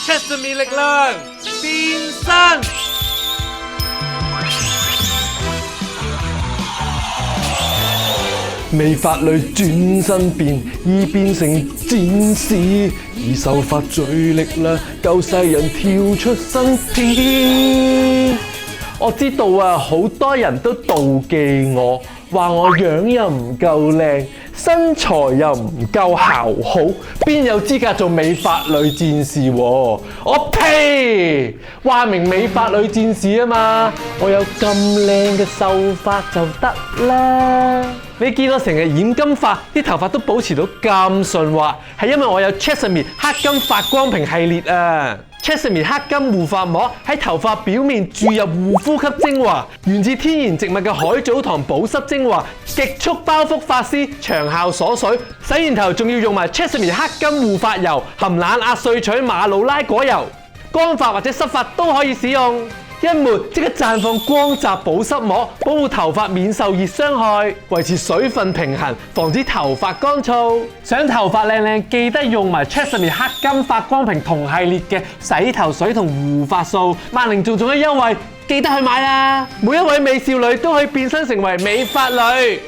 Chesame 力量變身。美髮女轉身變，已變成戰士，以秀髮最力量救世人跳出生天。我知道啊，好多人都妒忌我，話我樣又唔夠靚，身材又唔夠姣好，邊有資格做美髮女戰士喎？我呸！話明美髮女戰士啊嘛，我有咁靚嘅秀髮就得啦。你見我成日染金髮，啲頭髮都保持到咁順滑，係因為我有 Chesame 黑金髮光屏系列啊！Chesame 黑金護髮膜喺頭髮表面注入護膚級精華，源自天然植物嘅海藻糖保濕精華，極速包覆髮絲，長效鎖水。洗完頭仲要用埋 Chesame 黑金護髮油，含冷壓萃取馬魯拉果油，乾髮或者濕髮都可以使用。一抹即刻綻放光澤保濕膜，保護頭髮免受熱傷害，維持水分平衡，防止頭髮乾燥。想頭髮靚靚，記得用埋 Chesame 黑金髮光屏同系列嘅洗頭水同護髮素，萬寧仲有優惠，記得去買啦！每一位美少女都可以變身成為美髮女。